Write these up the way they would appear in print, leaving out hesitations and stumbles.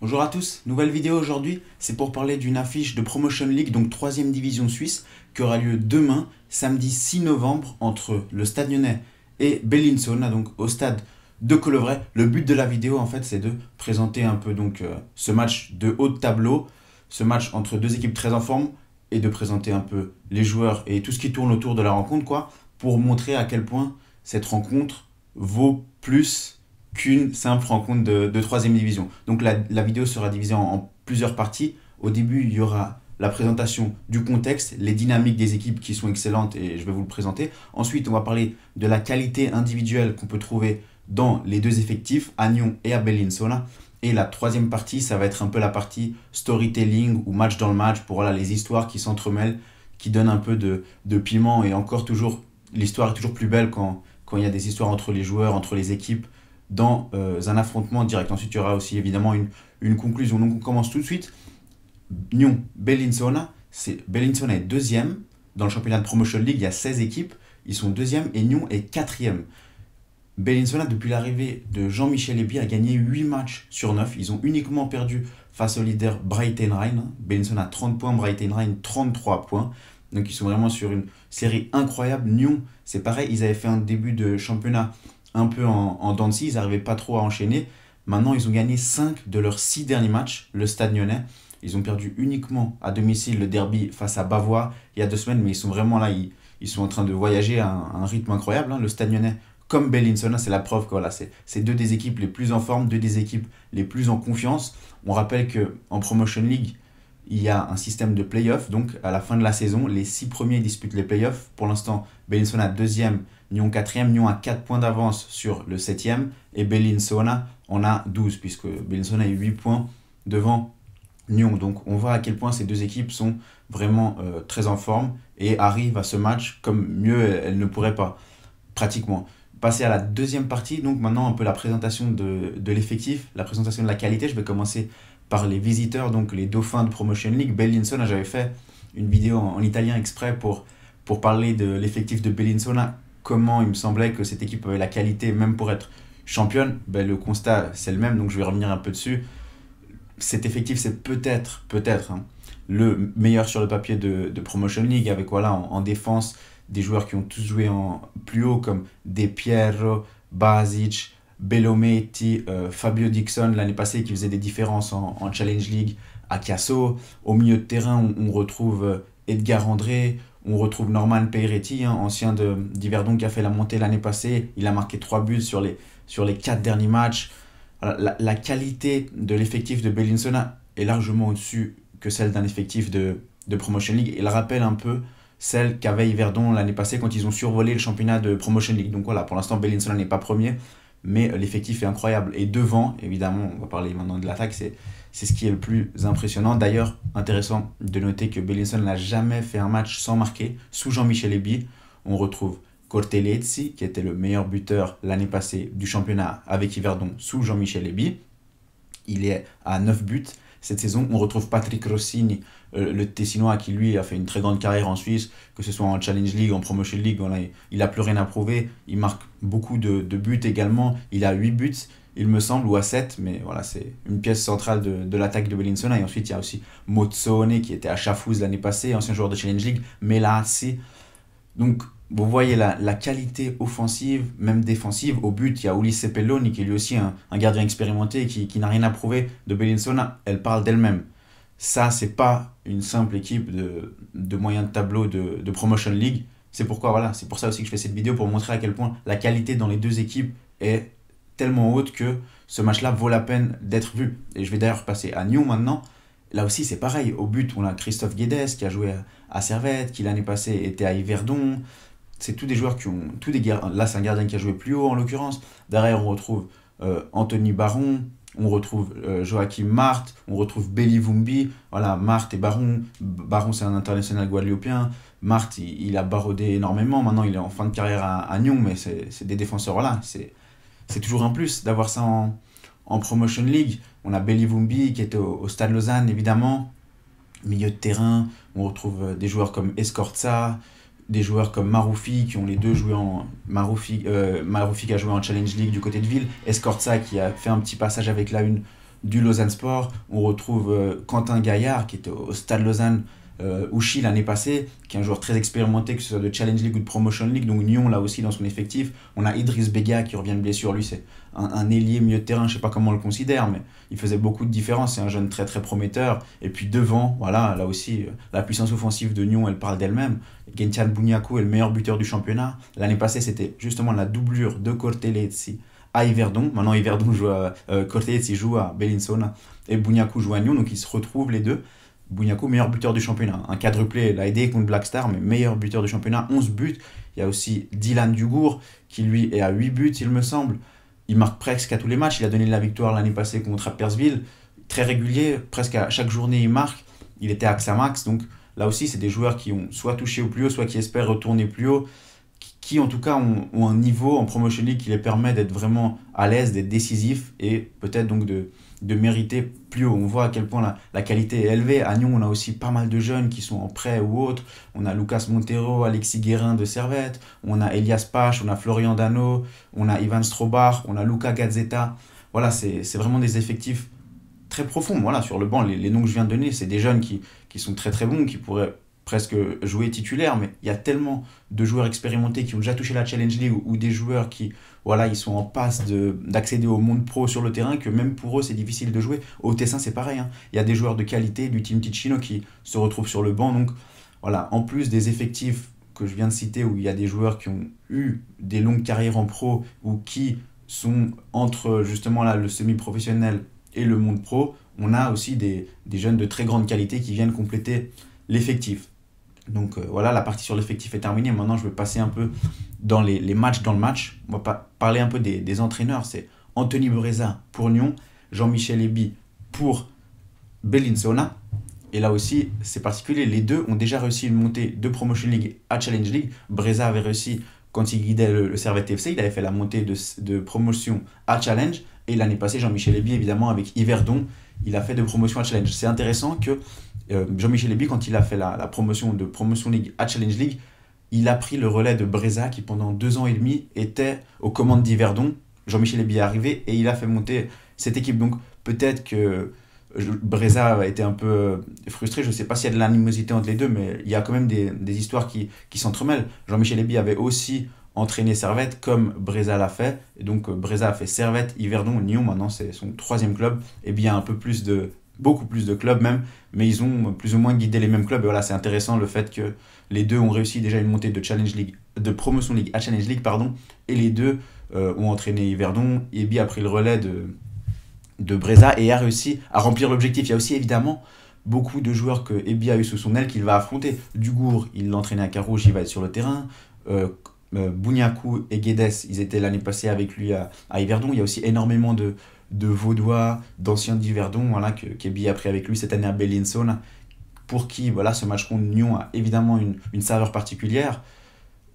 Bonjour à tous, nouvelle vidéo aujourd'hui, c'est pour parler d'une affiche de Promotion League, donc 3e division suisse, qui aura lieu demain, samedi 6 novembre, entre le Stade Lyonnais et Bellinzona, donc au stade de Colovray. Le but de la vidéo, en fait, c'est de présenter un peu ce match de haut de tableau, ce match entre deux équipes très en forme, et de présenter un peu les joueurs et tout ce qui tourne autour de la rencontre, quoi, pour montrer à quel point cette rencontre vaut plus qu'une simple rencontre de 3e division. Donc la vidéo sera divisée en plusieurs parties. Au début, il y aura la présentation du contexte, les dynamiques des équipes qui sont excellentes et je vais vous le présenter. Ensuite, on va parler de la qualité individuelle qu'on peut trouver dans les deux effectifs, à Nyon et à Bellinzona. Et la troisième partie, ça va être un peu la partie storytelling ou match dans le match pour les histoires qui s'entremêlent, qui donnent un peu de piment. Et encore toujours, l'histoire est toujours plus belle quand il y a des histoires entre les joueurs, entre les équipes, dans un affrontement direct. Ensuite, il y aura aussi évidemment une conclusion. Donc on commence tout de suite. Nyon, Bellinzona. Bellinzona est deuxième. Dans le championnat de Promotion League, il y a 16 équipes. Ils sont deuxième et Nyon est quatrième. Bellinzona, depuis l'arrivée de Jean-Michel Ebi, a gagné 8 matchs sur 9. Ils ont uniquement perdu face au leader Breitenrein. Bellinzona a 30 points, Breitenrein 33 points. Donc ils sont vraiment sur une série incroyable. Nyon, c'est pareil, ils avaient fait un début de championnat un peu en dents de scie, ils n'arrivaient pas trop à enchaîner. Maintenant, ils ont gagné 5 de leurs 6 derniers matchs, le Stade Lyonnais. Ils ont perdu uniquement à domicile le derby face à Bavois il y a 2 semaines, mais ils sont vraiment là, ils sont en train de voyager à un rythme incroyable. Le Stade Lyonnais, comme Bellinzona, c'est la preuve que voilà, c'est deux des équipes les plus en forme, deux des équipes les plus en confiance. On rappelle qu'en Promotion League, il y a un système de play-off, donc à la fin de la saison, les 6 premiers disputent les play-offs. Pour l'instant, Bellinzona 2e, Nyon 4e, Nyon a 4 points d'avance sur le 7e, et Bellinzona en a 12, puisque Bellinzona est 8 points devant Nyon. Donc on voit à quel point ces deux équipes sont vraiment très en forme, et arrivent à ce match comme mieux elles ne pourraient pas, pratiquement. Passer à la deuxième partie, donc maintenant un peu la présentation de l'effectif, la présentation de la qualité. Je vais commencer par les visiteurs, donc les dauphins de Promotion League. Bellinzona, j'avais fait une vidéo en italien exprès pour parler de l'effectif de Bellinzona, comment il me semblait que cette équipe avait la qualité même pour être championne. Le constat, c'est le même, donc je vais revenir un peu dessus. Cet effectif, c'est peut-être le meilleur sur le papier de Promotion League, avec en défense des joueurs qui ont tous joué en plus haut, comme De Piero, Basic, Belometti, Fabio Dixon l'année passée, qui faisait des différences en Challenge League à Chiasso. Au milieu de terrain, on retrouve Edgar André, on retrouve Norman Peiretti, ancien d'Yverdon, qui a fait la montée l'année passée. Il a marqué 3 buts sur les 4 derniers matchs. La qualité de l'effectif de Bellinzona est largement au-dessus que celle d'un effectif de Promotion League. Il rappelle un peu celle qu'avait Yverdon l'année passée quand ils ont survolé le championnat de Promotion League. Donc voilà, pour l'instant, Bellinzona n'est pas premier, mais l'effectif est incroyable. Et devant, évidemment, on va parler maintenant de l'attaque, c'est ce qui est le plus impressionnant. D'ailleurs, intéressant de noter que Bellinzona n'a jamais fait un match sans marquer. Sous Jean-Michel Ebi, on retrouve Cortelezzi, qui était le meilleur buteur l'année passée du championnat avec Yverdon sous Jean-Michel Ebi. Il est à 9 buts. Cette saison, on retrouve Patrick Rossini, le Tessinois, qui lui a fait une très grande carrière en Suisse, que ce soit en Challenge League, en Promotion League. Il n'a plus rien à prouver. Il marque beaucoup de buts également. Il a 8 buts, il me semble, ou à 7, mais voilà, c'est une pièce centrale de l'attaque de Bellinzona. Et ensuite, il y a aussi Mozzone, qui était à Schaffhouse l'année passée, ancien joueur de Challenge League, Melassi. Donc, vous voyez la qualité offensive, même défensive. Au but, il y a Ulisse Pelloni, qui est lui aussi un gardien expérimenté, qui n'a rien à prouver de Bellinzona. Elle parle d'elle-même. Ça, c'est pas une simple équipe de moyen de tableau de Promotion League. C'est c'est pour ça aussi que je fais cette vidéo, pour montrer à quel point la qualité dans les deux équipes est tellement haute que ce match-là vaut la peine d'être vu. Et je vais d'ailleurs passer à Nyon maintenant. Là aussi, c'est pareil. Au but, on a Christophe Guedes, qui a joué à Servette, qui l'année passée était à Yverdon. C'est tous des joueurs qui ont... Là, c'est un gardien qui a joué plus haut, en l'occurrence. Derrière, on retrouve Anthony Baron, on retrouve Joachim Marth, on retrouve Beli Vumbi. Voilà, Marth et Baron. Baron, c'est un international guadeloupéen. Marth, il a barodé énormément. Maintenant, il est en fin de carrière à Nyon, mais c'est des défenseurs. Voilà, c'est toujours un plus d'avoir ça en Promotion League. On a Beli Vumbi, qui était au Stade Lausanne, évidemment. Milieu de terrain, on retrouve des joueurs comme Escorza, des joueurs comme Maroufi, qui ont les deux joué en... Maroufi qui a joué en Challenge League du côté de Ville, Escorza qui a fait un petit passage avec la une du Lausanne Sport. On retrouve Quentin Gaillard qui était au Stade Lausanne Ouchy l'année passée, qui est un joueur très expérimenté, que ce soit de Challenge League ou de Promotion League, donc Nyon là aussi dans son effectif. On a Idriss Bega qui revient de blessure, lui c'est un ailier milieu de terrain, je sais pas comment on le considère, mais il faisait beaucoup de différence, c'est un jeune très très prometteur. Et puis devant, voilà, là aussi, la puissance offensive de Nyon, elle parle d'elle-même. Gentian Bunyaku est le meilleur buteur du championnat. L'année passée, c'était justement la doublure de Cortelezzi à Yverdon. Maintenant, Yverdon joue à Cortelezzi joue à Bellinzona et Bunyaku joue à Nyon, donc ils se retrouvent les deux. Bunyaku, meilleur buteur du championnat. Un quadruplé l'a aidé contre Black Star, mais meilleur buteur du championnat, 11 buts. Il y a aussi Dylan Dugour, qui lui est à 8 buts, il me semble. Il marque presque à tous les matchs. Il a donné la victoire l'année passée contre Appersville. Très régulier, presque à chaque journée il marque. Il était à Xamax, donc là aussi, c'est des joueurs qui ont soit touché au plus haut, soit qui espèrent retourner plus haut, qui en tout cas ont un niveau en Promotion League qui les permet d'être vraiment à l'aise, d'être décisifs et peut-être donc de mériter plus haut. On voit à quel point la qualité est élevée. À Nyon, on a aussi pas mal de jeunes qui sont en prêt ou autres. On a Lucas Montero, Alexis Guérin de Servette, on a Elias Pache, on a Florian Dano, on a Ivan Strobar, on a Luca Gazzetta. Voilà, c'est vraiment des effectifs très profonds. Voilà, sur le banc, les noms que je viens de donner, c'est des jeunes qui sont très très bons, qui pourraient presque jouer titulaire, mais il y a tellement de joueurs expérimentés qui ont déjà touché la Challenge League ou des joueurs qui, voilà, ils sont en passe d'accéder au monde pro sur le terrain, que même pour eux c'est difficile de jouer. Au Tessin c'est pareil, hein. Il y a des joueurs de qualité du Team Ticino qui se retrouvent sur le banc, donc voilà, en plus des effectifs que je viens de citer où il y a des joueurs qui ont eu des longues carrières en pro ou qui sont entre justement là le semi-professionnel et le monde pro, on a aussi des jeunes de très grande qualité qui viennent compléter l'effectif. Donc voilà, la partie sur l'effectif est terminée. Maintenant, je vais passer un peu dans les matchs dans le match. On va parler un peu des entraîneurs. C'est Anthony Breza pour Nyon, Jean-Michel Eby pour Bellinzona. Et là aussi, c'est particulier. Les deux ont déjà réussi une montée de Promotion League à Challenge League. Breza avait réussi quand il guidait le Servette FC. Il avait fait la montée de promotion à Challenge. Et l'année passée, Jean-Michel Eby, évidemment, avec Yverdon, il a fait de promotion à Challenge. C'est intéressant que Jean-Michel Eby, quand il a fait la promotion de Promotion League à Challenge League, il a pris le relais de Breza qui pendant 2 ans et demi était aux commandes d'Yverdon. Jean-Michel Eby est arrivé et il a fait monter cette équipe. Donc peut-être que Breza a été un peu frustré. Je ne sais pas s'il y a de l'animosité entre les deux, mais il y a quand même des histoires qui s'entremêlent. Jean-Michel Eby avait aussi entraîné Servette comme Breza l'a fait. Et donc Breza a fait Servette, Yverdon, Nyon. Maintenant c'est son 3e club. Et bien un peu plus beaucoup plus de clubs même, mais ils ont plus ou moins guidé les mêmes clubs. Et voilà, c'est intéressant le fait que les deux ont réussi déjà une montée de Challenge League, de Promotion League à Challenge League, pardon, et les deux ont entraîné Yverdon. Eby a pris le relais de Breza et a réussi à remplir l'objectif. Il y a aussi évidemment beaucoup de joueurs que Eby a eu sous son aile qu'il va affronter. Dugour, il l'a entraîné à Carouge, il va être sur le terrain. Bunyaku et Guedes, ils étaient l'année passée avec lui à Yverdon. Il y a aussi énormément de Vaudois, d'anciens d'Yverdon, voilà, qu'Eby a pris avec lui cette année à Bellinzona, pour qui voilà, ce match contre Nyon a évidemment une saveur particulière.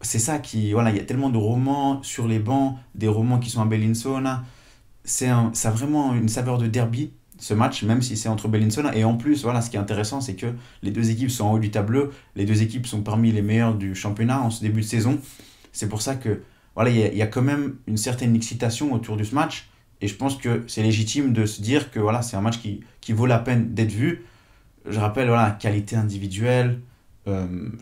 C'est ça qui, voilà, il y a tellement de romans sur les bancs, des romans qui sont à Bellinzona. Ça a vraiment une saveur de derby, ce match, même si c'est entre Bellinzona. Et en plus, voilà, ce qui est intéressant, c'est que les deux équipes sont en haut du tableau. Les deux équipes sont parmi les meilleures du championnat en ce début de saison. C'est pour ça que voilà, il y a quand même une certaine excitation autour de ce match. Et je pense que c'est légitime de se dire que voilà, c'est un match qui vaut la peine d'être vu. Je rappelle, voilà, qualité individuelle,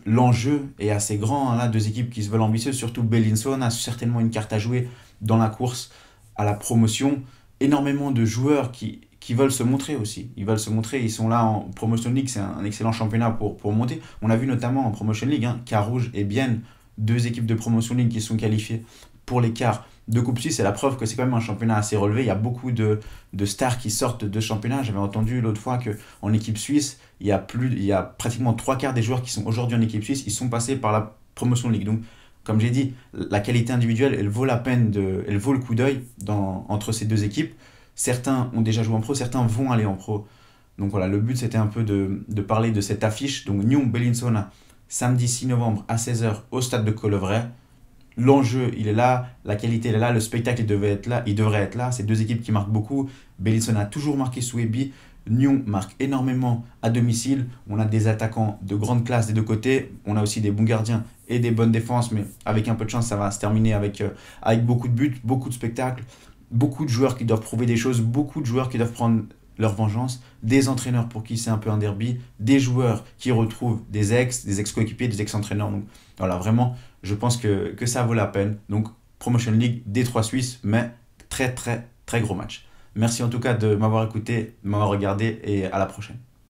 l'enjeu est assez grand. Là, deux équipes qui se veulent ambitieuses, surtout Bellinzona a certainement une carte à jouer dans la course à la promotion. Énormément de joueurs qui veulent se montrer aussi. Ils veulent se montrer, ils sont là en Promotion League, c'est un excellent championnat pour monter. On a vu notamment en Promotion League, Carouge et Bienne, 2 équipes de Promotion League qui sont qualifiées pour les quarts de Coupe Suisse. C'est la preuve que c'est quand même un championnat assez relevé. Il y a beaucoup de stars qui sortent de championnat. J'avais entendu l'autre fois qu'en équipe suisse, il y a pratiquement 3/4 des joueurs qui sont aujourd'hui en équipe suisse, ils sont passés par la Promotion League. Donc, comme j'ai dit, la qualité individuelle, elle vaut la peine, elle vaut le coup d'œil entre ces deux équipes. Certains ont déjà joué en pro, certains vont aller en pro. Donc voilà, le but c'était un peu de parler de cette affiche. Donc Nyon-Bellinzona, samedi 6 novembre à 16h au stade de Colevray. L'enjeu, il est là, la qualité, elle est là, le spectacle, il devrait être là. C'est deux équipes qui marquent beaucoup. Bellinzona a toujours marqué sous Eby. Nyon marque énormément à domicile. On a des attaquants de grande classe des deux côtés. On a aussi des bons gardiens et des bonnes défenses. Mais avec un peu de chance, ça va se terminer avec beaucoup de buts, beaucoup de spectacles. Beaucoup de joueurs qui doivent prouver des choses. Beaucoup de joueurs qui doivent prendre leur vengeance, des entraîneurs pour qui c'est un peu un derby, des joueurs qui retrouvent des ex-coéquipiers, des ex-entraîneurs. Donc voilà, vraiment, je pense que ça vaut la peine. Donc Promotion League, D3 Suisse, mais très très très gros match. Merci en tout cas de m'avoir écouté, de m'avoir regardé et à la prochaine.